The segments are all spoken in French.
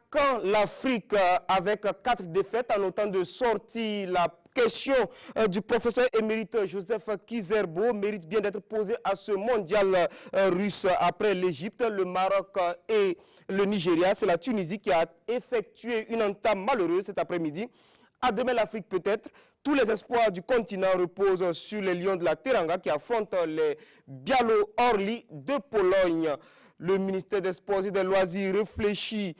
quand l'Afrique, avec 4 défaites en autant de sorties, la question du professeur émérite Joseph Kizerbo mérite bien d'être posée à ce mondial russe après l'Égypte, le Maroc et le Nigeria. C'est la Tunisie qui a effectué une entame malheureuse cet après-midi. À demain l'Afrique peut-être. Tous les espoirs du continent reposent sur les Lions de la Teranga qui affrontent les Bialo-Orly de Pologne. Le ministère des Sports et des Loisirs réfléchit,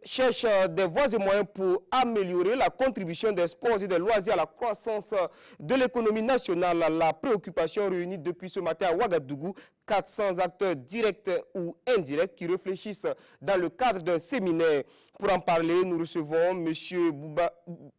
cherche des voies et moyens pour améliorer la contribution des sports et des loisirs à la croissance de l'économie nationale. La préoccupation réunie depuis ce matin à Ouagadougou, 400 acteurs directs ou indirects qui réfléchissent dans le cadre d'un séminaire. Pour en parler, nous recevons M.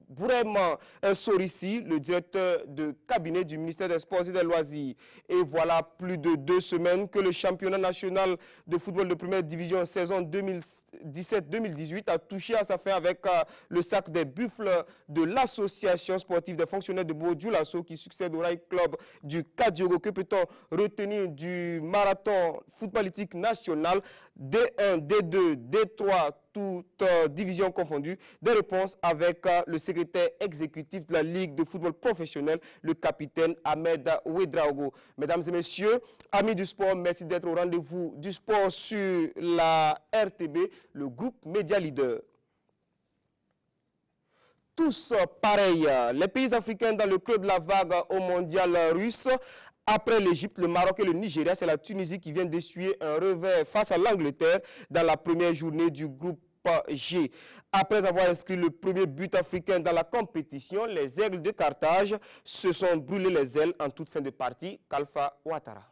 Bourema Sorissi, le directeur de cabinet du ministère des Sports et des Loisirs. Et voilà plus de 2 semaines que le championnat national de football de première division saison 2017-2018 a touché à sa fin avec le sac des buffles de l'association sportive des fonctionnaires de Bourg-Dioulasso qui succède au Rail Club du Kadiogo. Que peut-on retenir du marathon footballistique national D1, D2, D3, toutes divisions confondues? Des réponses avec le secrétaire exécutif de la Ligue de football professionnel, le capitaine Ahmed Ouedraogo. Mesdames et messieurs, amis du sport, merci d'être au rendez-vous du sport sur la RTB, le groupe Média Leader. Tous pareils, les pays africains dans le club de la vague au mondial russe. Après l'Égypte, le Maroc et le Nigeria, c'est la Tunisie qui vient d'essuyer un revers face à l'Angleterre dans la première journée du groupe G. Après avoir inscrit le premier but africain dans la compétition, les Aigles de Carthage se sont brûlés les ailes en toute fin de partie. Kalfa Ouattara.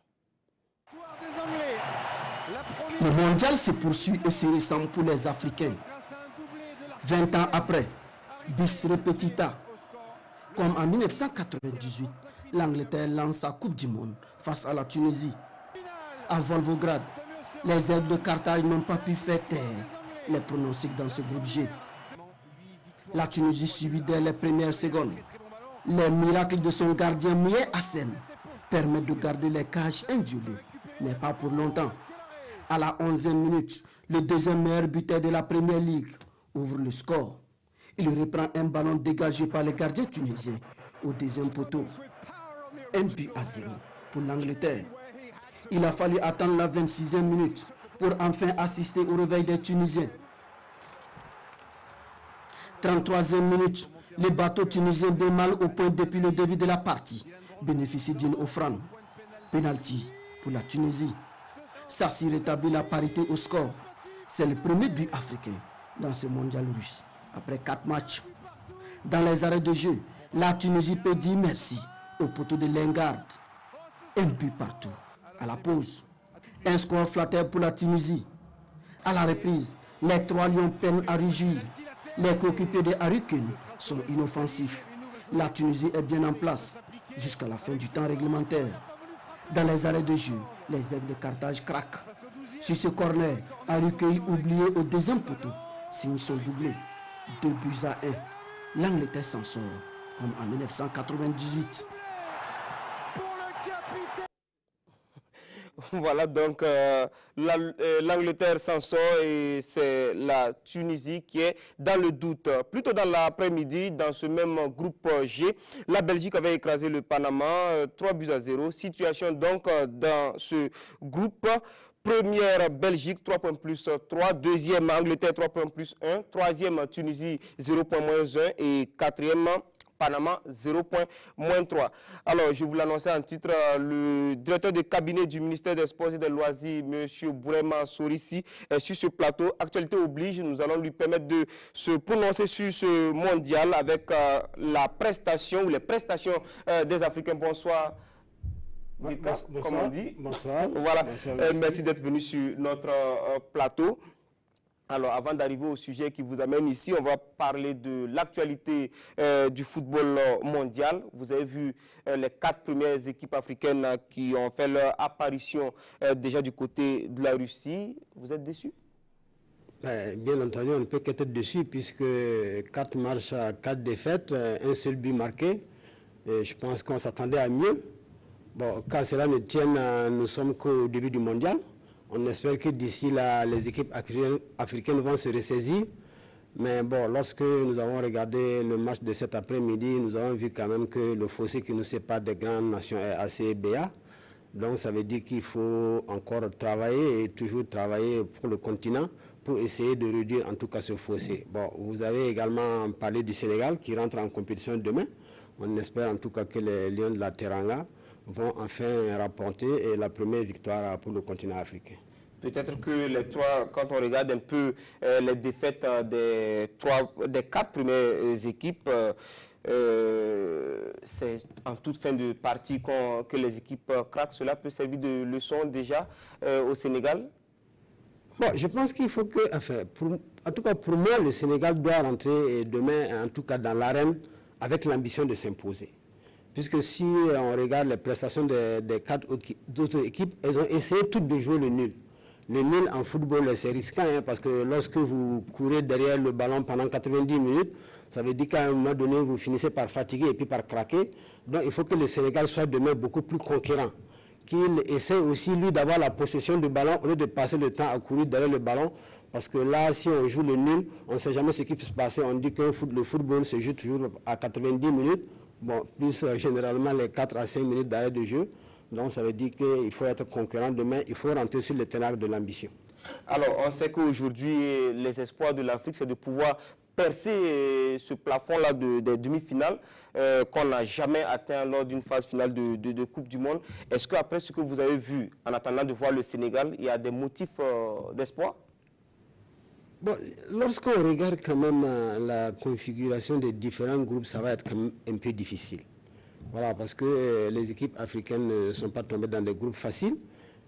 Le mondial se poursuit et se ressemble pour les Africains. 20 ans après, bis repetita. Comme en 1998, l'Angleterre lance sa Coupe du Monde face à la Tunisie. À Volgograd, les Aigles de Carthage n'ont pas pu faire taire les pronostics dans ce groupe G. La Tunisie subit dès les premières secondes. Les miracles de son gardien Mouye Hassen permettent de garder les cages inviolées, mais pas pour longtemps. À la 11e minute, le deuxième meilleur buteur de la Première Ligue ouvre le score. Il reprend un ballon dégagé par les gardiens tunisiens au deuxième poteau. 1-0 pour l'Angleterre. Il a fallu attendre la 26e minute pour enfin assister au réveil des Tunisiens. 33e minute, les bateaux tunisiens démarrent au point depuis le début de la partie bénéficient d'une offrande. Penalty pour la Tunisie. Sassi rétablit la parité au score. C'est le premier but africain dans ce mondial russe après 4 matchs. Dans les arrêts de jeu, la Tunisie peut dire merci au poteau de Lingard. Un but partout. À la pause, un score flatteur pour la Tunisie. À la reprise, les 3 lions peinent à réjouir. Les coéquipiers de Harry Kane sont inoffensifs. La Tunisie est bien en place jusqu'à la fin du temps réglementaire. Dans les arrêts de jeu, les Aigles de Carthage craquent. Sur ce corner, Harry Kane oublié au deuxième poteau, signe son doublé. 2-1. L'Angleterre s'en sort, comme en 1998. Voilà donc l'Angleterre s'en sort et c'est la Tunisie qui est dans le doute. Plus tôt dans l'après-midi, dans ce même groupe G, la Belgique avait écrasé le Panama 3-0. Situation donc dans ce groupe. Première Belgique 3 points plus 3, deuxième Angleterre 3 points plus 1, troisième Tunisie 0 points moins 1 et quatrième Panama 0 points moins 3. Alors je vous l'annonçais en titre, le directeur de cabinet du ministère des Sports et des Loisirs, M. Bourema Sorissi, est sur ce plateau. Actualité oblige, nous allons lui permettre de se prononcer sur ce mondial avec la prestation ou les prestations des Africains. Bonsoir. Bonsoir. Comme on dit. Bonsoir. Voilà. Bonsoir, merci d'être venu sur notre plateau. Alors, avant d'arriver au sujet qui vous amène ici, on va parler de l'actualité du football mondial. Vous avez vu les 4 premières équipes africaines qui ont fait leur apparition déjà du côté de la Russie. Vous êtes déçus? Bien entendu, on ne peut qu'être déçu puisque 4 matchs à 4 défaites, un seul but marqué. Et je pense qu'on s'attendait à mieux. Bon, quand cela ne tienne, nous sommes qu'au début du mondial. On espère que d'ici là, les équipes africaines vont se ressaisir Mais bon, lorsque nous avons regardé le match de cet après-midi, nous avons vu quand même que le fossé qui nous sépare des grandes nations est assez béat. Donc ça veut dire qu'il faut encore travailler et toujours travailler pour le continent pour essayer de réduire en tout cas ce fossé. Bon, vous avez également parlé du Sénégal qui rentre en compétition demain. On espère en tout cas que les Lions de la Teranga vont enfin rapporter la première victoire pour le continent africain. Peut-être que les trois, quand on regarde un peu les défaites des 4 premières équipes, c'est en toute fin de partie que les équipes craquent. Cela peut servir de leçon déjà au Sénégal? Bon, je pense qu'il faut que, enfin, en tout cas pour moi, le Sénégal doit rentrer demain, en tout cas dans l'arène, avec l'ambition de s'imposer. Puisque si on regarde les prestations des 4 autres équipes, elles ont essayé toutes de jouer le nul. Le nul en football, c'est risquant, hein, parce que lorsque vous courez derrière le ballon pendant 90 minutes, ça veut dire qu'à un moment donné, vous finissez par fatiguer et puis par craquer. Donc il faut que le Sénégal soit demain beaucoup plus conquérant. Qu'il essaie aussi, lui, d'avoir la possession du ballon au lieu de passer le temps à courir derrière le ballon. Parce que là, si on joue le nul, on ne sait jamais ce qui peut se passer. On dit que le football se joue toujours à 90 minutes, bon, plus généralement les 4 à 5 minutes d'arrêt de jeu. Donc ça veut dire qu'il faut être concurrent demain, il faut rentrer sur le terrain de l'ambition. Alors, on sait qu'aujourd'hui, les espoirs de l'Afrique, c'est de pouvoir percer ce plafond-là des demi-finales qu'on n'a jamais atteint lors d'une phase finale de Coupe du Monde. Est-ce qu'après ce que vous avez vu, en attendant de voir le Sénégal, il y a des motifs d'espoir? Bon, lorsqu'on regarde quand même la configuration des différents groupes, ça va être quand même un peu difficile. Voilà, parce que les équipes africaines ne sont pas tombées dans des groupes faciles.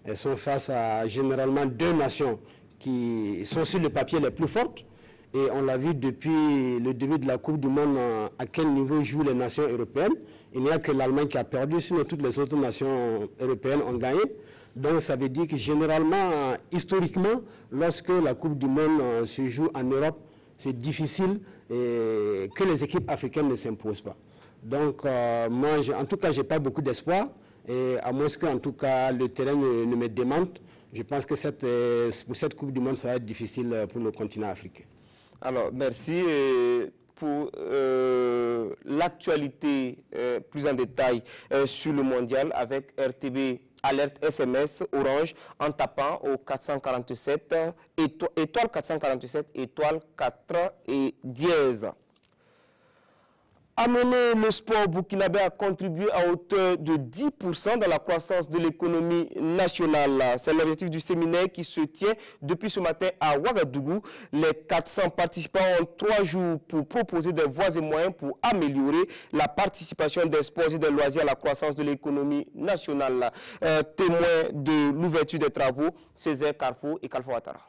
Elles sont face à généralement 2 nations qui sont sur le papier les plus fortes. Et on l'a vu depuis le début de la Coupe du Monde à quel niveau jouent les nations européennes. Il n'y a que l'Allemagne qui a perdu, sinon toutes les autres nations européennes ont gagné. Donc ça veut dire que généralement, historiquement, lorsque la Coupe du Monde se joue en Europe, c'est difficile que les équipes africaines ne s'imposent pas. Donc moi, en tout cas, je n'ai pas beaucoup d'espoir. Et à moins qu'en tout cas le terrain ne me démente, je pense que pour cette Coupe du Monde, ça va être difficile pour le continent africain. Alors, merci pour l'actualité plus en détail sur le mondial avec RTB Alerte SMS Orange en tapant au 447 étoile 447 étoile 4 et dièse. Amener le sport burkinabé a contribué à hauteur de 10% dans la croissance de l'économie nationale. C'est l'objectif du séminaire qui se tient depuis ce matin à Ouagadougou. Les 400 participants ont 3 jours pour proposer des voies et moyens pour améliorer la participation des sports et des loisirs à la croissance de l'économie nationale. Témoin de l'ouverture des travaux, Césaire Carrefour et Kalfa Ouattara.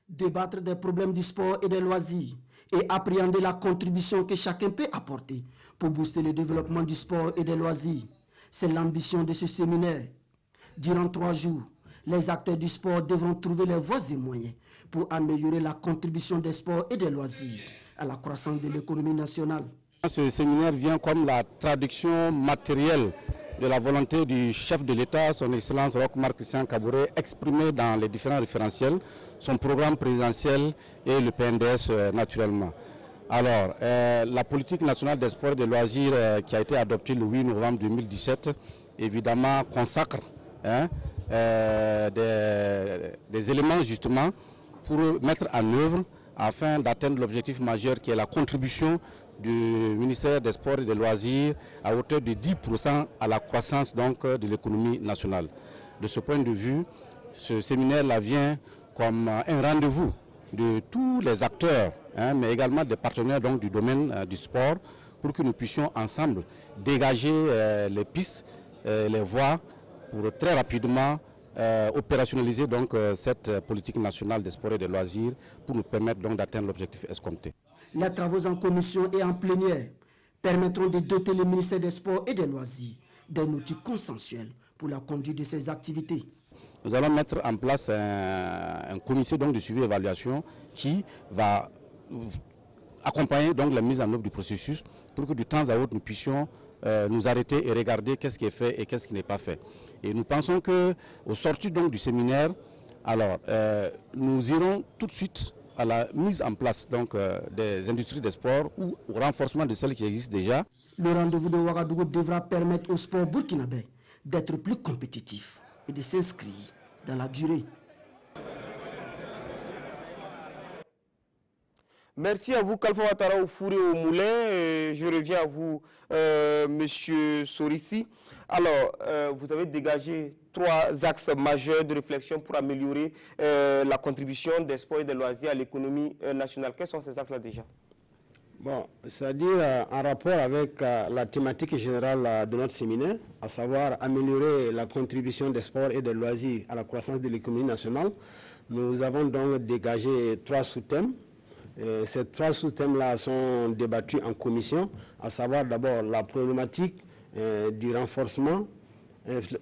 Débattre des problèmes du sport et des loisirs et appréhender la contribution que chacun peut apporter pour booster le développement du sport et des loisirs. C'est l'ambition de ce séminaire. Durant 3 jours, les acteurs du sport devront trouver les voies et moyens pour améliorer la contribution des sports et des loisirs à la croissance de l'économie nationale. Ce séminaire vient comme la traduction matérielle de la volonté du chef de l'État, son Excellence Roch-Marc Christian Kaboré, exprimée dans les différents référentiels, son programme présidentiel et le PNDS naturellement. Alors, la politique nationale des sports et des loisirs qui a été adoptée le 8 novembre 2017, évidemment consacre des éléments justement pour mettre en œuvre afin d'atteindre l'objectif majeur qui est la contribution du ministère des Sports et des Loisirs à hauteur de 10% à la croissance donc, de l'économie nationale. De ce point de vue, ce séminaire-là vient comme un rendez-vous de tous les acteurs, mais également des partenaires donc, du domaine du sport, pour que nous puissions ensemble dégager les pistes, les voies, pour très rapidement opérationnaliser donc, cette politique nationale des sports et des loisirs, pour nous permettre donc d'atteindre l'objectif escompté. Les travaux en commission et en plénière permettront de doter le ministère des Sports et des Loisirs d'un outil consensuel pour la conduite de ces activités. Nous allons mettre en place un comité donc, de suivi et évaluation qui va accompagner donc, la mise en œuvre du processus pour que de temps à autre nous puissions nous arrêter et regarder qu'est-ce qui est fait et qu'est-ce qui n'est pas fait. Et nous pensons qu'au sortir donc, du séminaire, alors, nous irons tout de suite à la mise en place donc, des industries de sport ou au renforcement de celles qui existent déjà. Le rendez-vous de Ouagadougou devra permettre au sport burkinabé d'être plus compétitif et de s'inscrire dans la durée. Merci à vous, Kalfa Ouattara, au four et au moulin. Je reviens à vous, Monsieur Sorissi. Alors, vous avez dégagé 3 axes majeurs de réflexion pour améliorer la contribution des sports et des loisirs à l'économie nationale. Quels sont ces axes-là déjà? Bon, c'est-à-dire en rapport avec la thématique générale de notre séminaire, à savoir améliorer la contribution des sports et des loisirs à la croissance de l'économie nationale, nous avons donc dégagé 3 sous-thèmes. Ces 3 sous-thèmes-là sont débattus en commission, à savoir d'abord la problématique du renforcement,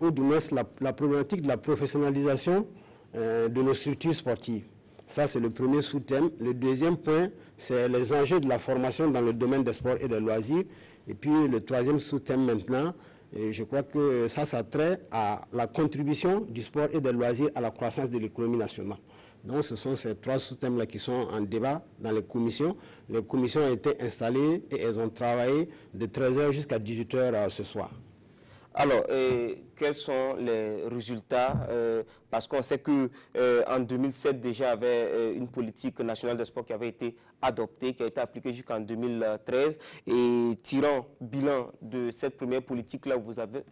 ou du moins la problématique de la professionnalisation de nos structures sportives. Ça, c'est le premier sous-thème. Le deuxième point, c'est les enjeux de la formation dans le domaine des sports et des loisirs. Et puis, le troisième sous-thème maintenant, et je crois que ça trait à la contribution du sport et des loisirs à la croissance de l'économie nationale. Donc, ce sont ces 3 sous-thèmes-là qui sont en débat dans les commissions. Les commissions ont été installées et elles ont travaillé de 13h jusqu'à 18h ce soir. Alors, quels sont les résultats? Parce qu'on sait qu'en 2007, déjà, il y avait une politique nationale de sport qui avait été adoptée, qui a été appliquée jusqu'en 2013. Et tirant bilan de cette première politique-là, vous avez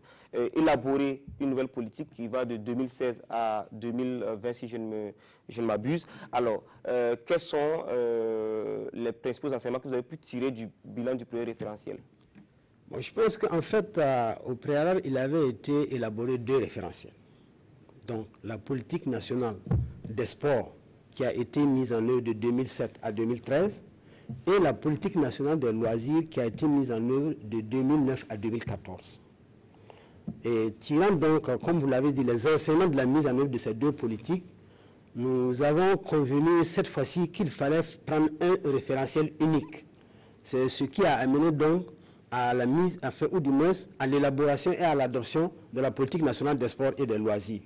élaboré une nouvelle politique qui va de 2016 à 2020, si je ne m'abuse. Alors, quels sont les principaux enseignements que vous avez pu tirer du bilan du premier référentiel? Bon, je pense qu'en fait, au préalable, il avait été élaboré 2 référentiels. Donc, la politique nationale des sports qui a été mise en œuvre de 2007 à 2013 et la politique nationale des loisirs qui a été mise en œuvre de 2009 à 2014. Et tirant donc, comme vous l'avez dit, les enseignements de la mise en œuvre de ces 2 politiques, nous avons convenu cette fois-ci qu'il fallait prendre un référentiel unique. C'est ce qui a amené donc à la mise, ou du moins à l'élaboration et à l'adoption de la politique nationale des sports et des loisirs.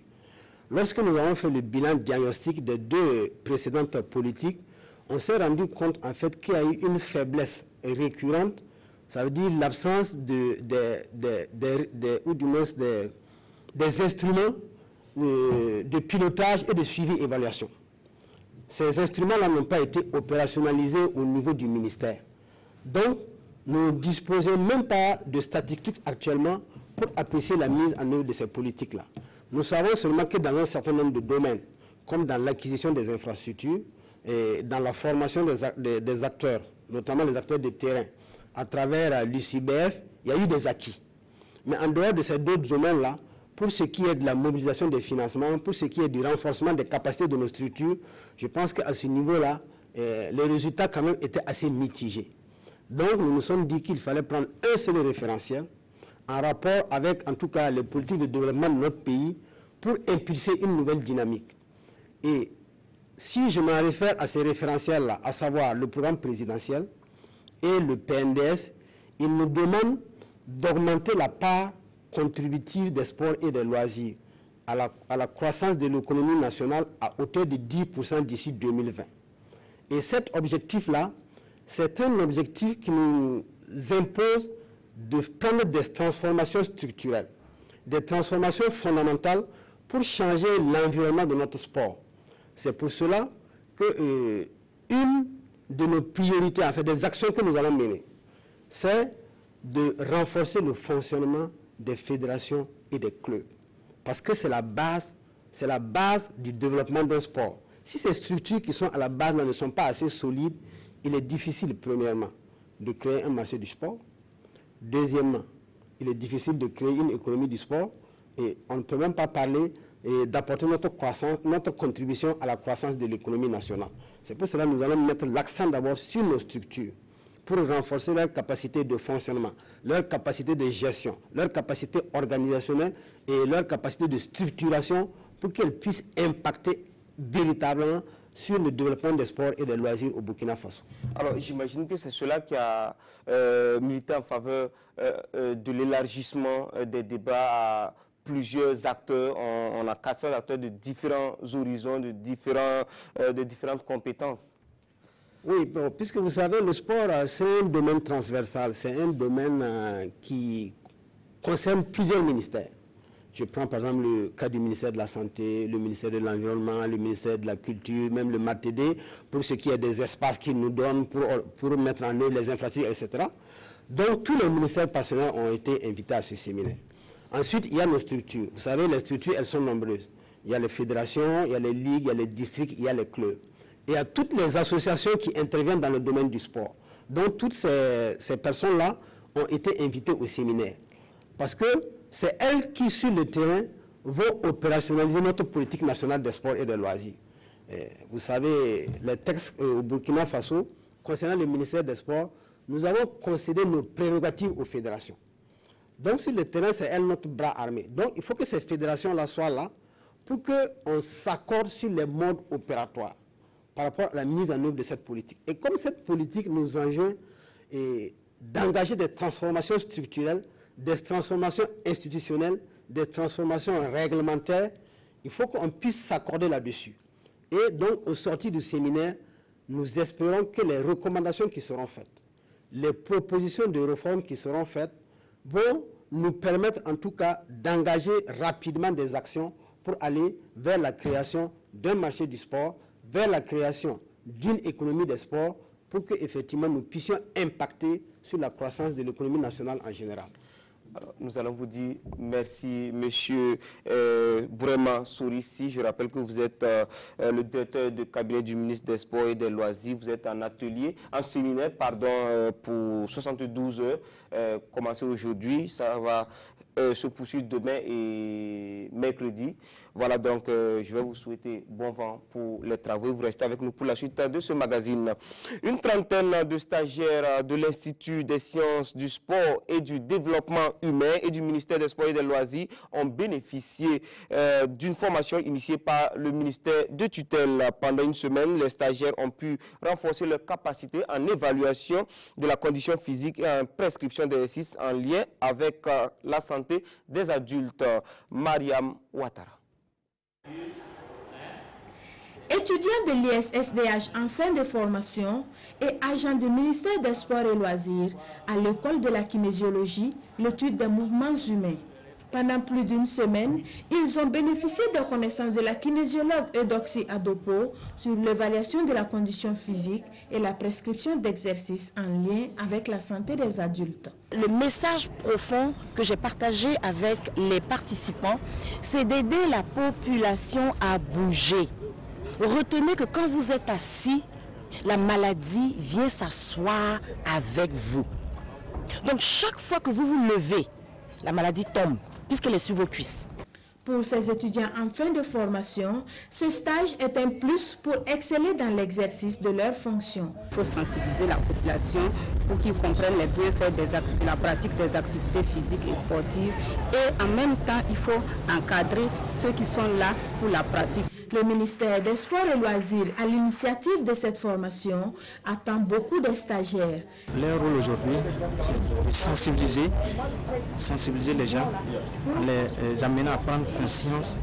Lorsque nous avons fait le bilan diagnostique des 2 précédentes politiques, on s'est rendu compte en fait qu'il y a eu une faiblesse récurrente, ça veut dire l'absence des instruments de pilotage et de suivi-évaluation. Ces instruments-là n'ont pas été opérationnalisés au niveau du ministère. Donc, nous ne disposons même pas de statistiques actuellement pour apprécier la mise en œuvre de ces politiques-là. Nous savons seulement que dans un certain nombre de domaines, comme dans l'acquisition des infrastructures et dans la formation des acteurs, notamment les acteurs de terrain, à travers l'UCBF, il y a eu des acquis. Mais en dehors de ces 2 domaines-là, pour ce qui est de la mobilisation des financements, pour ce qui est du renforcement des capacités de nos structures, je pense qu'à ce niveau-là, les résultats quand même étaient assez mitigés. Donc, nous nous sommes dit qu'il fallait prendre un seul référentiel en rapport avec, en tout cas, les politiques de développement de notre pays pour impulser une nouvelle dynamique. Et si je m'en réfère à ces référentiels-là, à savoir le programme présidentiel et le PNDS, ils nous demandent d'augmenter la part contributive des sports et des loisirs à la croissance de l'économie nationale à hauteur de 10% d'ici 2020. Et cet objectif-là, c'est un objectif qui nous impose de prendre des transformations structurelles, des transformations fondamentales pour changer l'environnement de notre sport. C'est pour cela que une de nos priorités, en fait, des actions que nous allons mener, c'est de renforcer le fonctionnement des fédérations et des clubs. Parce que c'est la base du développement d'un sport. Si ces structures qui sont à la base ne sont pas assez solides, il est difficile, premièrement, de créer un marché du sport. Deuxièmement, il est difficile de créer une économie du sport. Et on ne peut même pas parler d'apporter notre contribution à la croissance de l'économie nationale. C'est pour cela que nous allons mettre l'accent d'abord sur nos structures pour renforcer leur capacité de fonctionnement, leur capacité de gestion, leur capacité organisationnelle et leur capacité de structuration pour qu'elles puissent impacter véritablement sur le développement des sports et des loisirs au Burkina Faso. Alors, j'imagine que c'est cela qui a milité en faveur de l'élargissement des débats à plusieurs acteurs. On a 400 acteurs de différents horizons, de différentes compétences. Oui, bon, puisque vous savez, le sport, c'est un domaine transversal, c'est un domaine qui concerne plusieurs ministères. Je prends par exemple le cas du ministère de la Santé, le ministère de l'Environnement, le ministère de la Culture, même le MATD, pour ce qui est des espaces qu'ils nous donnent pour mettre en œuvre les infrastructures, etc. Donc tous les ministères partenaires ont été invités à ce séminaire. Ensuite, il y a nos structures. Vous savez, les structures, elles sont nombreuses. Il y a les fédérations, il y a les ligues, il y a les districts, il y a les clubs. Il y a toutes les associations qui interviennent dans le domaine du sport. Donc toutes ces personnes-là ont été invitées au séminaire. Parce que c'est elles qui, sur le terrain, vont opérationnaliser notre politique nationale des sports et des loisirs. Vous savez, les textes au Burkina Faso, concernant le ministère des Sports, nous avons concédé nos prérogatives aux fédérations. Donc sur le terrain, c'est elles notre bras armé. Donc il faut que ces fédérations-là soient là pour qu'on s'accorde sur les modes opératoires par rapport à la mise en œuvre de cette politique. Et comme cette politique nous enjoint d'engager des transformations structurelles, des transformations institutionnelles, des transformations réglementaires, il faut qu'on puisse s'accorder là-dessus. Et donc, au sortir du séminaire, nous espérons que les recommandations qui seront faites, les propositions de réforme qui seront faites, vont nous permettre en tout cas d'engager rapidement des actions pour aller vers la création d'un marché du sport, vers la création d'une économie des sports, pour qu'effectivement nous puissions impacter sur la croissance de l'économie nationale en général. Alors, nous allons vous dire merci, monsieur Bourema Sourissi. Je rappelle que vous êtes le directeur de cabinet du ministre des Sports et des Loisirs. Vous êtes en atelier, en séminaire, pardon, pour 72 heures, commencé aujourd'hui. Ça va se poursuivre demain et mercredi. Voilà, donc je vais vous souhaiter bon vent pour les travaux. Vous restez avec nous pour la suite de ce magazine. Une trentaine de stagiaires de l'Institut des sciences du sport et du développement humain et du ministère des Sports et des Loisirs ont bénéficié d'une formation initiée par le ministère de tutelle. Pendant une semaine, les stagiaires ont pu renforcer leurs capacités en évaluation de la condition physique et en prescription d'exercices en lien avec la santé des adultes. Mariam Ouattara. Étudiants de l'ISSDH en fin de formation et agents du ministère des Sports et Loisirs à l'école de la kinésiologie, l'étude des mouvements humains. Pendant plus d'une semaine, ils ont bénéficié des connaissances de la kinésiologue Eudoxie Adopo sur l'évaluation de la condition physique et la prescription d'exercices en lien avec la santé des adultes. Le message profond que j'ai partagé avec les participants, c'est d'aider la population à bouger. Retenez que quand vous êtes assis, la maladie vient s'asseoir avec vous. Donc chaque fois que vous vous levez, la maladie tombe, puisqu'elle est sur vos cuisses. Pour ces étudiants en fin de formation, ce stage est un plus pour exceller dans l'exercice de leurs fonctions. Il faut sensibiliser la population pour qu'ils comprennent les bienfaits de la pratique des activités physiques et sportives. Et en même temps, il faut encadrer ceux qui sont là pour la pratique. Le ministère des Sports et Loisirs, à l'initiative de cette formation, attend beaucoup de stagiaires. Leur rôle aujourd'hui, c'est de sensibiliser les gens, les amener à prendre conscience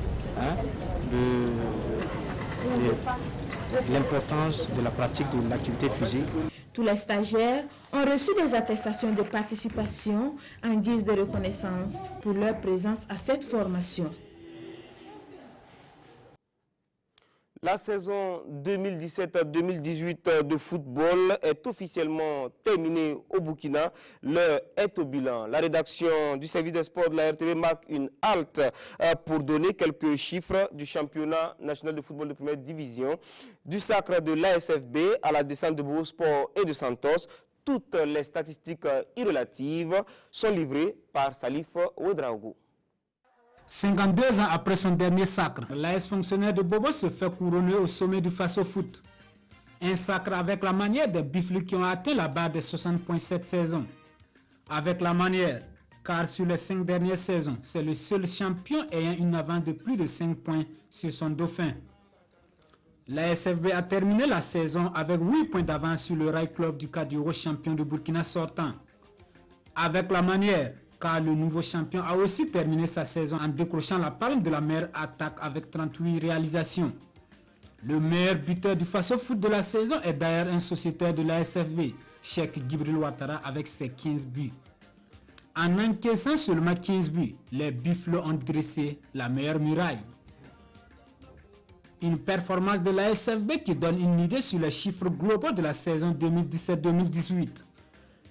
de l'importance de la pratique de l'activité physique. Tous les stagiaires ont reçu des attestations de participation en guise de reconnaissance pour leur présence à cette formation. La saison 2017-2018 de football est officiellement terminée au Burkina. L'heure est au bilan. La rédaction du service des sports de la RTV marque une halte pour donner quelques chiffres du championnat national de football de première division, du sacre de l'ASFB à la descente de Beau Sport et de Santos. Toutes les statistiques irrelatives sont livrées par Salif Ouedraogo. 52 ans après son dernier sacre, l'AS fonctionnaire de Bobo se fait couronner au sommet du Faso Foot. Un sacre avec la manière des Biflus qui ont atteint la barre des 60 points cette saison. Avec la manière, car sur les 5 dernières saisons, c'est le seul champion ayant une avance de plus de 5 points sur son dauphin. L'ASFB a terminé la saison avec 8 points d'avance sur le Rail Club du Kadiro, champion de Burkina sortant. Avec la manière, car le nouveau champion a aussi terminé sa saison en décrochant la palme de la meilleure attaque avec 38 réalisations. Le meilleur buteur du Faso Foot de la saison est d'ailleurs un sociétaire de la SFB, Cheikh Gibril Ouattara, avec ses 15 buts. En encaissant seulement 15 buts, les Buffles ont dressé la meilleure muraille. Une performance de la SFB qui donne une idée sur les chiffres globaux de la saison 2017-2018.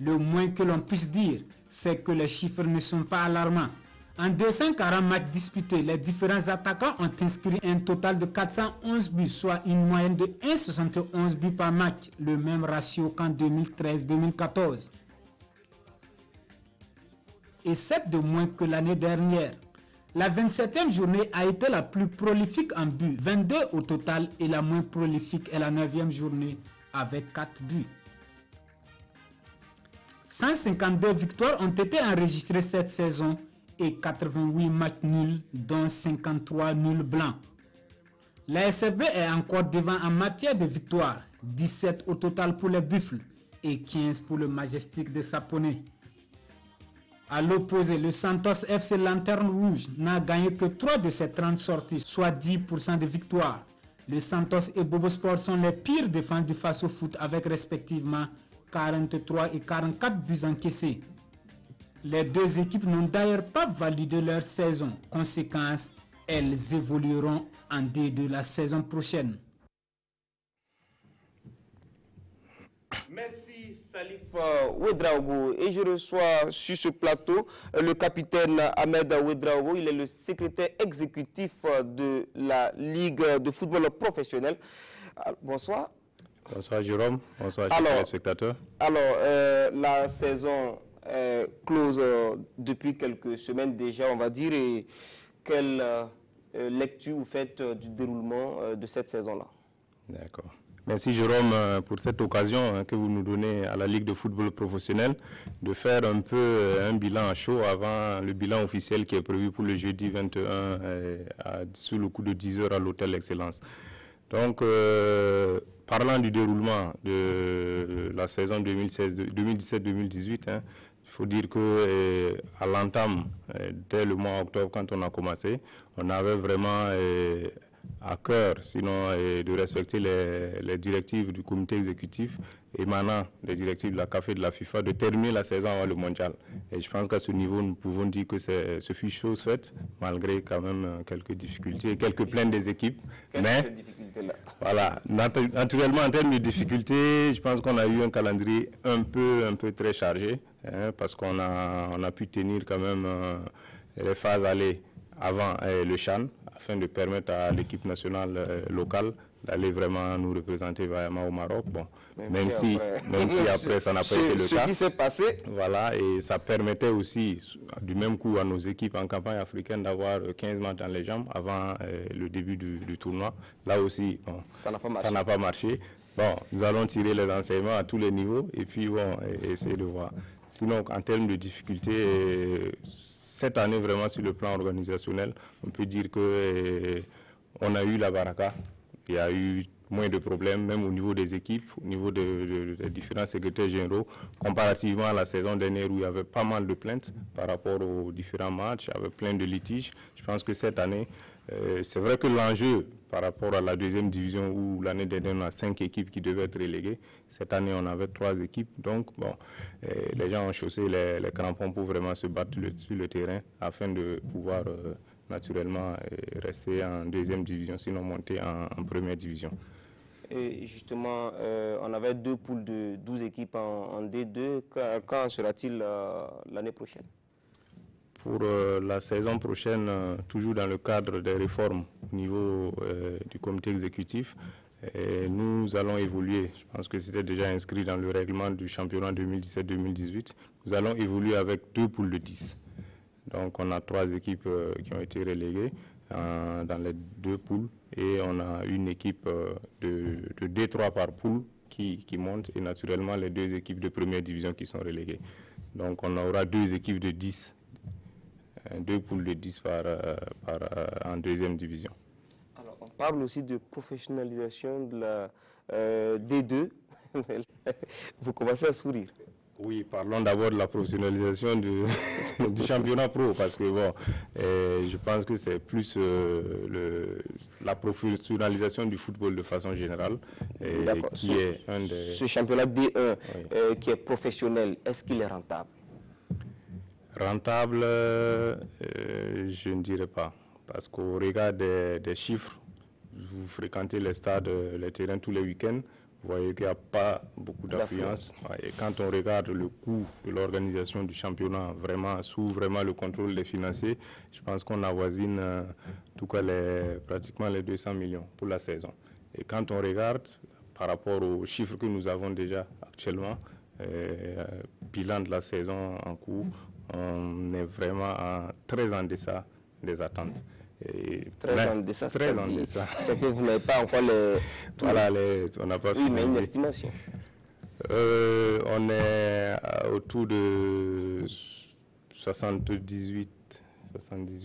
Le moins que l'on puisse dire, c'est que les chiffres ne sont pas alarmants. En 240 matchs disputés, les différents attaquants ont inscrit un total de 411 buts, soit une moyenne de 1,71 buts par match, le même ratio qu'en 2013-2014. Et 7 de moins que l'année dernière. La 27e journée a été la plus prolifique en buts, 22 au total, et la moins prolifique est la 9e journée avec 4 buts. 152 victoires ont été enregistrées cette saison et 88 matchs nuls, dont 53 nuls blancs. La SFB est encore devant en matière de victoires, 17 au total pour les Buffles et 15 pour le Majestic de Sapone. À l'opposé, le Santos FC Lanterne Rouge n'a gagné que 3 de ses 30 sorties, soit 10% de victoires. Le Santos et Bobo Sport sont les pires défenses du Faso Foot avec respectivement 43 et 44 buts encaissés. Les deux équipes n'ont d'ailleurs pas validé leur saison. Conséquence, elles évolueront en D2 la saison prochaine. Merci Salif Ouedraogo. Et je reçois sur ce plateau le capitaine Ahmed Ouedraogo. Il est le secrétaire exécutif de la Ligue de football professionnel. Bonsoir. Bonsoir Jérôme, bonsoir chers téléspectateurs. Alors, la saison est close depuis quelques semaines déjà, on va dire. Et quelle lecture vous faites du déroulement de cette saison-là? D'accord. Merci Jérôme pour cette occasion que vous nous donnez à la Ligue de football professionnel de faire un peu un bilan à chaud avant le bilan officiel qui est prévu pour le jeudi 21 sous le coup de 10 h à l'Hôtel Excellence. Donc, parlant du déroulement de la saison 2017-2018, il faut dire qu'à l'entame, dès le mois d'octobre, quand on a commencé, on avait vraiment à cœur, sinon de respecter les directives du comité exécutif émanant des directives de la CAF et de la FIFA, de terminer la saison avant le mondial. Et je pense qu'à ce niveau, nous pouvons dire que ce fut chose faite, malgré quand même quelques difficultés et quelques plaintes des équipes. Mais voilà, naturellement, en termes de difficultés, je pense qu'on a eu un calendrier un peu très chargé, parce qu'on a pu tenir quand même les phases aller avant le CHAN, afin de permettre à l'équipe nationale locale d'aller vraiment nous représenter vaillamment au Maroc. Bon, même si après ça n'a pas été le cas. Ce qui s'est passé. Voilà, et ça permettait aussi du même coup à nos équipes en campagne africaine d'avoir 15 matchs dans les jambes avant le début du tournoi. Là aussi, bon, ça n'a pas marché. Bon, nous allons tirer les enseignements à tous les niveaux et puis bon, essayer de voir. Sinon, en termes de difficultés, cette année, vraiment, sur le plan organisationnel, on peut dire qu'on a eu la baraka. Il y a eu moins de problèmes, même au niveau des équipes, au niveau des différents secrétaires généraux, comparativement à la saison dernière où il y avait pas mal de plaintes par rapport aux différents matchs, il y avait plein de litiges. Je pense que cette année, c'est vrai que l'enjeu par rapport à la deuxième division où l'année dernière on a 5 équipes qui devaient être reléguées, cette année on avait 3 équipes, donc bon, les gens ont chaussé les crampons pour vraiment se battre sur le terrain afin de pouvoir naturellement rester en deuxième division, sinon monter en première division. Et justement, on avait 2 poules de 12 équipes en D2. Quand sera-t-il l'année prochaine? Pour la saison prochaine, toujours dans le cadre des réformes au niveau du comité exécutif, nous allons évoluer. Je pense que c'était déjà inscrit dans le règlement du championnat 2017-2018. Nous allons évoluer avec 2 poules de 10. Donc on a 3 équipes qui ont été reléguées dans les 2 poules et on a une équipe de D3 par poule qui monte et naturellement les 2 équipes de première division qui sont reléguées. Donc on aura 2 équipes de 10. 2 poules de 10 en deuxième division. Alors, on parle aussi de professionnalisation de la D2. Vous commencez à sourire. Oui, parlons d'abord de la professionnalisation du championnat pro, parce que bon, je pense que c'est plus la professionnalisation du football de façon générale qui est un des... Ce championnat D1 qui est professionnel, est-ce qu'il est rentable? Rentable, je ne dirais pas, parce qu'au regard des chiffres, vous fréquentez les stades, les terrains tous les week-ends, vous voyez qu'il n'y a pas beaucoup d'affluence. Et quand on regarde le coût de l'organisation du championnat, vraiment sous le contrôle des financiers, je pense qu'on avoisine en tout cas pratiquement les 200 millions pour la saison. Et quand on regarde par rapport aux chiffres que nous avons déjà actuellement, bilan de la saison en cours, on est vraiment très en deçà des attentes. Très en deçà, c'est que vous n'avez pas encore les... Voilà, on n'a pas... Oui, mais une estimation. On est autour de 78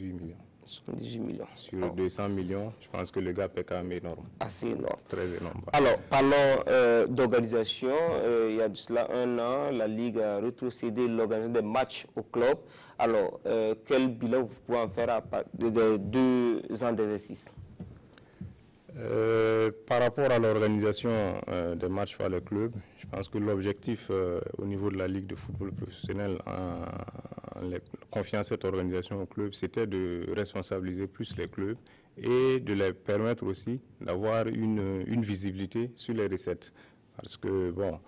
millions. 78 millions. Sur 200 millions, je pense que le gap est quand même énorme. Assez énorme. Très énorme. Alors, parlons d'organisation. Il y a de cela un an, la Ligue a rétrocédé l'organisation des matchs au club. Alors, quel bilan vous pouvez en faire à des 2 ans d'exercice? Par rapport à l'organisation des matchs par le club, je pense que l'objectif au niveau de la Ligue de football professionnel en confiant cette organisation au club, c'était de responsabiliser plus les clubs et de les permettre aussi d'avoir une visibilité sur les recettes. Parce que, bon,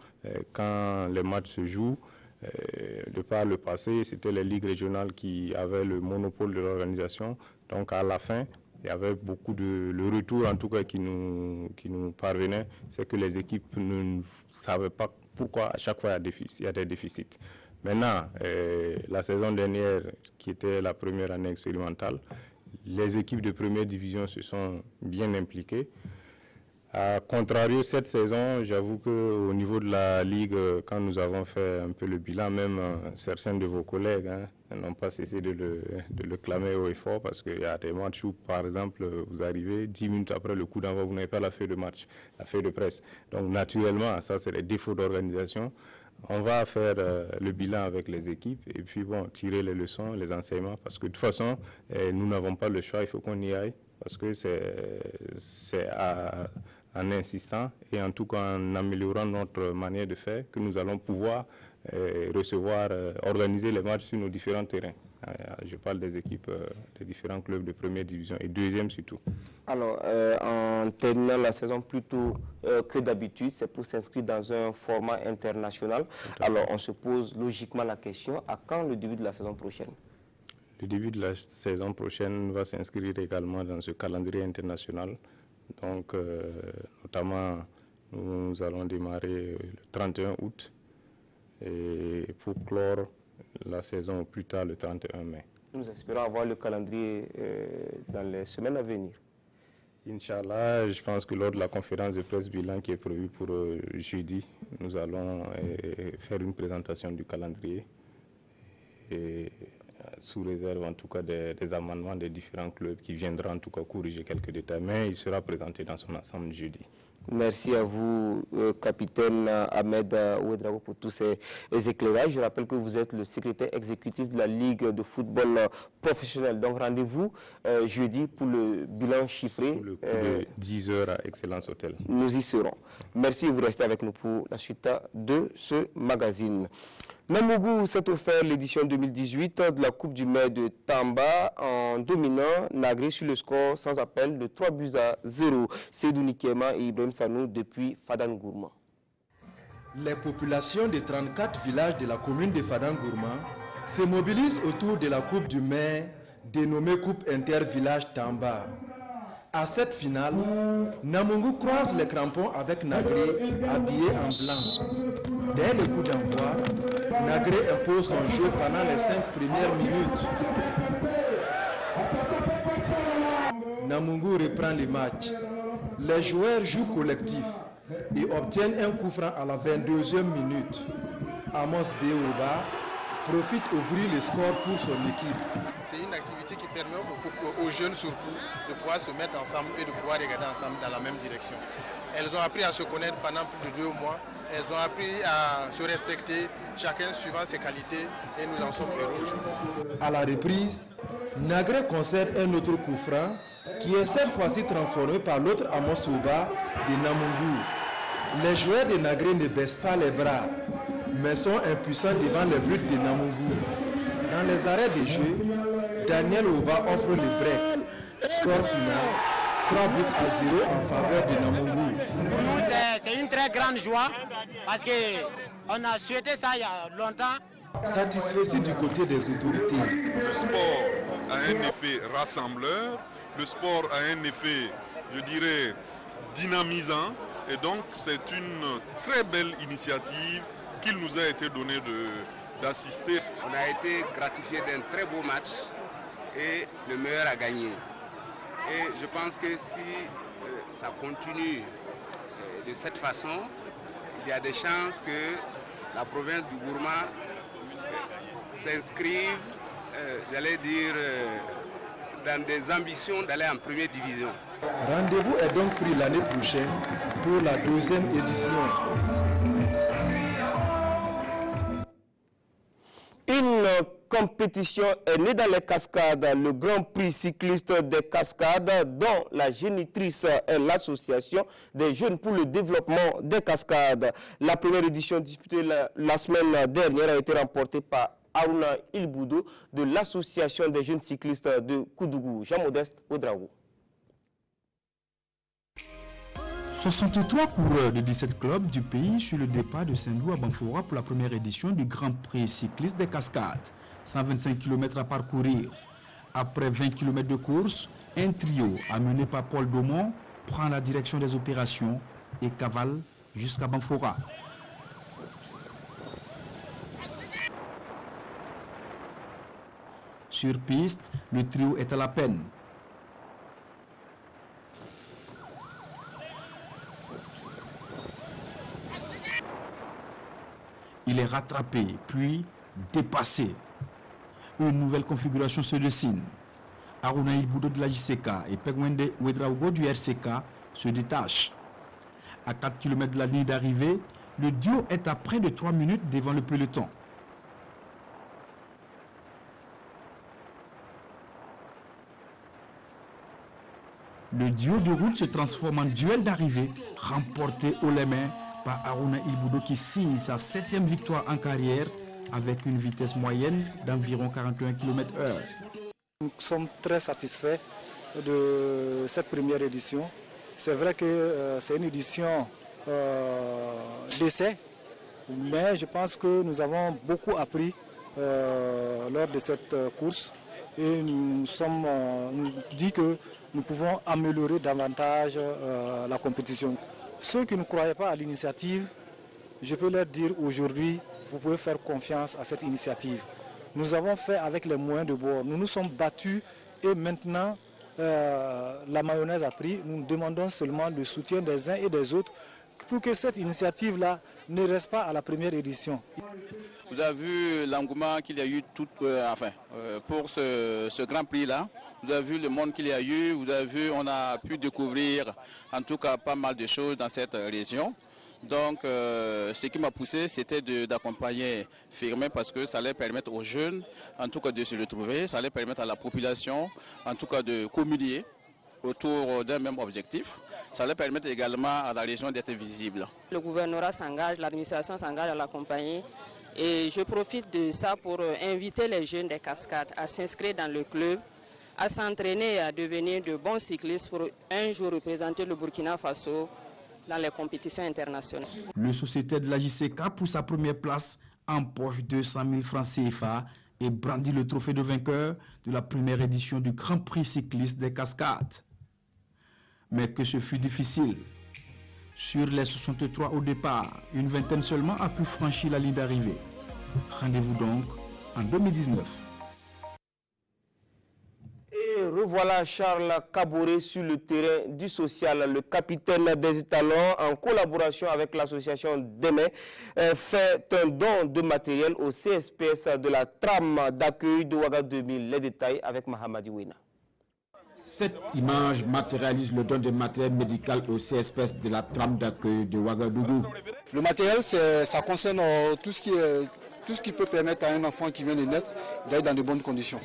quand les matchs se jouent, de par le passé, c'était les ligues régionales qui avaient le monopole de l'organisation. Donc, à la fin, il y avait beaucoup le retour en tout cas qui nous parvenait, c'est que les équipes ne savaient pas pourquoi à chaque fois il y a des déficits. Maintenant, la saison dernière, qui était la première année expérimentale, les équipes de première division se sont bien impliquées. A contrario, cette saison, j'avoue qu'au niveau de la Ligue, quand nous avons fait un peu le bilan, même certains de vos collègues n'ont pas cessé de le clamer haut et fort, parce qu'il y a des matchs où, par exemple, vous arrivez 10 minutes après le coup d'envoi, vous n'avez pas la feuille de match, la feuille de presse. Donc, naturellement, ça, c'est les défauts d'organisation. On va faire le bilan avec les équipes et puis, bon, tirer les leçons, les enseignements, parce que de toute façon, nous n'avons pas le choix, il faut qu'on y aille, parce que c'est en insistant et en tout cas en améliorant notre manière de faire que nous allons pouvoir organiser les matchs sur nos différents terrains. Je parle des équipes des différents clubs de première division et deuxième surtout. Alors, en terminant la saison plus tôt que d'habitude, c'est pour s'inscrire dans un format international. Alors, on se pose logiquement la question, à quand le début de la saison prochaine? Le début de la saison prochaine va s'inscrire également dans ce calendrier international. Donc, notamment, nous allons démarrer le 31 août et pour clore la saison au plus tard le 31 mai. Nous espérons avoir le calendrier dans les semaines à venir. Inch'Allah, je pense que lors de la conférence de presse bilan qui est prévue pour jeudi, nous allons faire une présentation du calendrier et sous réserve en tout cas des amendements des différents clubs qui viendront en tout cas corriger quelques détails, mais il sera présenté dans son ensemble jeudi. Merci à vous, capitaine Ahmed Ouedraogo, pour tous ces éclairages. Je rappelle que vous êtes le secrétaire exécutif de la Ligue de football professionnel. Donc rendez-vous jeudi pour le bilan chiffré. Pour le coup de 10 h à Excellence Hotel. Nous y serons. Merci, vous restez avec nous pour la suite de ce magazine. Namougou s'est offert l'édition 2018 de la Coupe du maire de Tamba en dominant Nagré sur le score sans appel de 3-0. Seydou Nikema et Ibrahim Sanou depuis Fadangourma. Les populations des 34 villages de la commune de Fadangourma se mobilisent autour de la Coupe du maire dénommée Coupe Inter-Village Tamba. À cette finale, Namougou croise les crampons avec Nagré habillé en blanc. Dès le coup d'envoi, Nagré impose son jeu pendant les 5 premières minutes. Namougou reprend le match. Les joueurs jouent collectif et obtiennent un coup franc à la 22e minute. Amos Beouba profite ouvrir le score pour son équipe. C'est une activité qui permet aux jeunes surtout de pouvoir se mettre ensemble et de pouvoir regarder ensemble dans la même direction. Elles ont appris à se connaître pendant plus de 2 mois. Elles ont appris à se respecter, chacun suivant ses qualités, et nous en sommes heureux aujourd'hui. À la reprise, Nagré concède un autre coup franc qui est cette fois-ci transformé par l'autre Amos Souba de Namungu. Les joueurs de Nagré ne baissent pas les bras, mais sont impuissants devant les buts de Namungu. Dans les arrêts de jeu, Daniel Ouba offre le break. Score final, 3 buts à 0 en faveur de Namungu. Pour nous, c'est une très grande joie parce qu'on a souhaité ça il y a longtemps. Satisfait du côté des autorités. Le sport a un effet rassembleur, le sport a un effet, je dirais, dynamisant, et donc c'est une très belle initiative qu'il nous a été donné d'assister. On a été gratifié d'un très beau match et le meilleur a gagné. Et je pense que si ça continue de cette façon, il y a des chances que la province du Gourma s'inscrive, j'allais dire, dans des ambitions d'aller en première division. Rendez-vous est donc pris l'année prochaine pour la 2e édition. Une compétition est née dans les Cascades, le Grand Prix cycliste des Cascades, dont la génitrice est l'association des jeunes pour le développement des Cascades. La première édition disputée la semaine dernière a été remportée par Aruna Ilboudo de l'association des jeunes cyclistes de Koudougou. Jean-Modeste Oudraogo. 63 coureurs de 17 clubs du pays sur le départ de Saint-Loup à Banfora pour la première édition du Grand Prix cycliste des Cascades. 125 km à parcourir. Après 20 km de course, un trio amené par Paul Daumont prend la direction des opérations et cavale jusqu'à Banfora. Sur piste, le trio est à la peine. Il est rattrapé, puis dépassé. Une nouvelle configuration se dessine. Aruna Ilboudo de la JCK et Pegwende Ouedraogo du RCK se détachent. À 4 km de la ligne d'arrivée, le duo est à près de 3 minutes devant le peloton. Le duo de route se transforme en duel d'arrivée, remporté haut les mains par Aruna Ilboudo qui signe sa 7e victoire en carrière avec une vitesse moyenne d'environ 41 km/h. Nous sommes très satisfaits de cette première édition. C'est vrai que c'est une édition d'essai, mais je pense que nous avons beaucoup appris lors de cette course et nous dit que nous pouvons améliorer davantage la compétition. Ceux qui ne croyaient pas à l'initiative, je peux leur dire aujourd'hui, vous pouvez faire confiance à cette initiative. Nous avons fait avec les moyens de bord. Nous nous sommes battus et maintenant la mayonnaise a pris. Nous demandons seulement le soutien des uns et des autres pour que cette initiative-là ne reste pas à la première édition. Vous avez vu l'engouement qu'il y a eu pour ce Grand Prix-là. Vous avez vu le monde qu'il y a eu. Vous avez vu, on a pu découvrir en tout cas pas mal de choses dans cette région. Donc, ce qui m'a poussé, c'était d'accompagner Firmin parce que ça allait permettre aux jeunes, en tout cas, de se retrouver. Ça allait permettre à la population, en tout cas, de communier autour d'un même objectif. Ça allait permettre également à la région d'être visible. Le gouvernorat s'engage, l'administration s'engage à l'accompagner. Et je profite de ça pour inviter les jeunes des Cascades à s'inscrire dans le club, à s'entraîner et à devenir de bons cyclistes pour un jour représenter le Burkina Faso dans les compétitions internationales. Le sociétaire de la JCK, pour sa première place, empoche 200 000 francs CFA et brandit le trophée de vainqueur de la première édition du Grand Prix cycliste des Cascades. Mais que ce fut difficile. Sur les 63 au départ, une vingtaine seulement a pu franchir la ligne d'arrivée. Rendez-vous donc en 2019. Et revoilà Charles Kaboré sur le terrain du social. Le capitaine des étalons, en collaboration avec l'association Deme, fait un don de matériel au CSPS de la trame d'accueil de Ouaga 2000. Les détails avec Mahamadi Ouina. Cette image matérialise le don de matériel médical au CSPS de la trame d'accueil de Ouagadougou. Le matériel, ça concerne tout ce qui peut permettre à un enfant qui vient de naître d'être dans de bonnes conditions.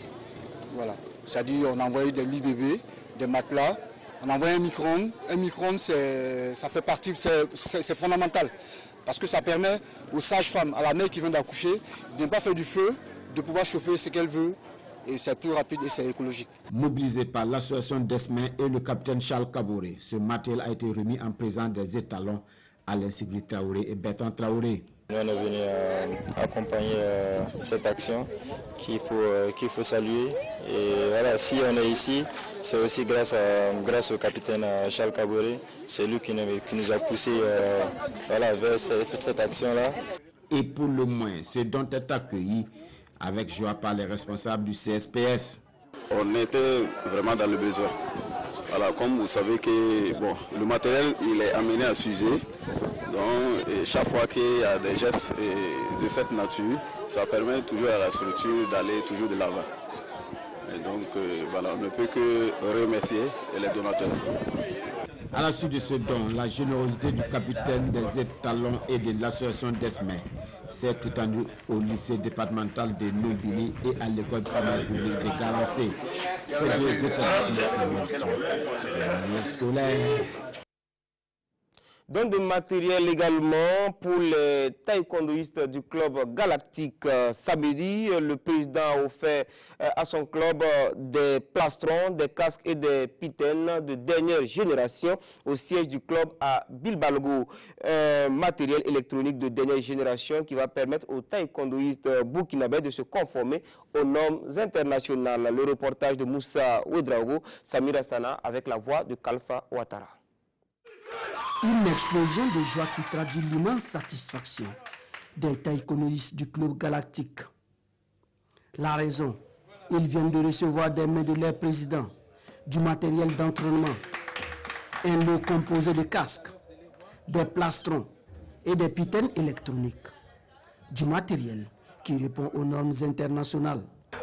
Voilà. C'est-à-dire on a envoyé des lits bébés, des matelas, on a envoyé un micro-ondes. Un micro-ondes, ça fait partie, c'est fondamental. Parce que ça permet aux sages-femmes, à la mère qui vient d'accoucher, de ne pas faire du feu, de pouvoir chauffer ce qu'elle veut. Et c'est plus rapide et c'est écologique. Mobilisé par l'association Desmin et le capitaine Charles Kaboré, ce matériel a été remis en présence des étalons Alain Sigrid Traoré et Bertrand Traoré. Nous on est venu accompagner cette action qu'il faut saluer. Et voilà, si on est ici, c'est aussi grâce au capitaine Charles Kaboré. C'est lui qui nous a poussé vers cette action-là. Et pour le moins, ce dont est accueilli avec joie par les responsables du CSPS. On était vraiment dans le besoin. Voilà, comme vous savez que le matériel il est amené à s'user. Donc chaque fois qu'il y a des gestes de cette nature, ça permet toujours à la structure d'aller toujours de l'avant. Et donc voilà, on ne peut que remercier les donateurs. À la suite de ce don, la générosité du capitaine des étalons et de l'association Desmin s'est étendue au lycée départemental de Nobili et à l'école primaire publique de Garancé. Ces deux établissements sont scolaires. Don de matériel également pour les taekwondoïstes du club galactique. Samedi, le président a offert à son club des plastrons, des casques et des pitaines de dernière génération au siège du club à Bilbalgo. Matériel électronique de dernière génération qui va permettre aux taekwondoïstes burkinabés de se conformer aux normes internationales. Le reportage de Moussa Ouedraogo, Samir Astana avec la voix de Kalfa Ouattara. Une explosion de joie qui traduit l'immense satisfaction des taekwondoïstes du club galactique. La raison, ils viennent de recevoir des mains de leur président du matériel d'entraînement, un lot composé de casques, des plastrons et des pitaines électroniques, du matériel qui répond aux normes internationales.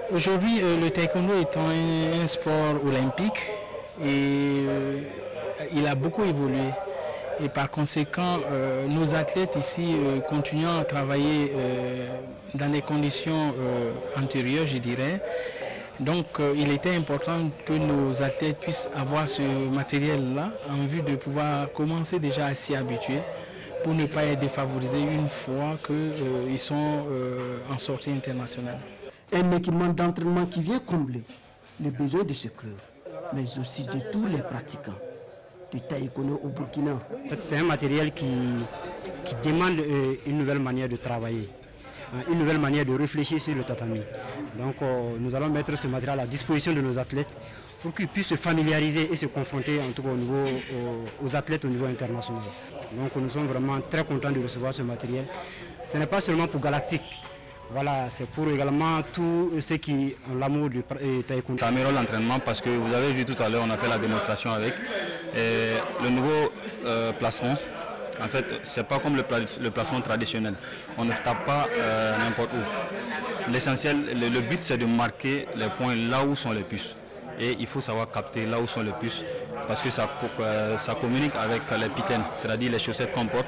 Aujourd'hui, le taekwondo étant un sport olympique et il a beaucoup évolué. Et par conséquent, nos athlètes ici continuant à travailler dans des conditions antérieures, je dirais. Donc il était important que nos athlètes puissent avoir ce matériel-là en vue de pouvoir commencer déjà à s'y habituer pour ne pas être défavorisés une fois qu'ils sont en sortie internationale. Un équipement d'entraînement qui vient combler les besoins de ce club, mais aussi de tous les pratiquants du taekwondo au Burkina. C'est un matériel qui demande une nouvelle manière de travailler, une nouvelle manière de réfléchir sur le tatami. Donc nous allons mettre ce matériel à la disposition de nos athlètes pour qu'ils puissent se familiariser et se confronter en tout cas aux athlètes au niveau international. Donc nous sommes vraiment très contents de recevoir ce matériel. Ce n'est pas seulement pour Galactique. Voilà, c'est pour également tous ceux qui ont l'amour du taekwondo. Ça améliore l'entraînement parce que vous avez vu tout à l'heure, on a fait la démonstration avec. Et le nouveau plastron, en fait, c'est pas comme le plastron traditionnel. On ne tape pas n'importe où. L'essentiel, le but c'est de marquer les points là où sont les puces. Et il faut savoir capter là où sont les puces parce que ça communique avec les pitaines, c'est-à-dire les chaussettes qu'on porte,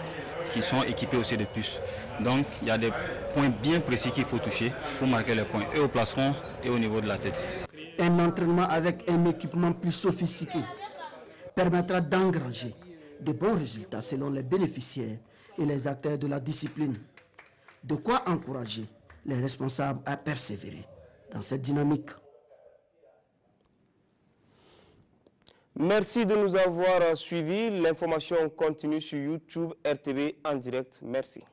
qui sont équipés aussi de puces. Donc il y a des points bien précis qu'il faut toucher pour marquer les points, et au plastron et au niveau de la tête. Un entraînement avec un équipement plus sophistiqué permettra d'engranger de bons résultats selon les bénéficiaires et les acteurs de la discipline. De quoi encourager les responsables à persévérer dans cette dynamique. Merci de nous avoir suivis. L'information continue sur YouTube RTV en direct. Merci.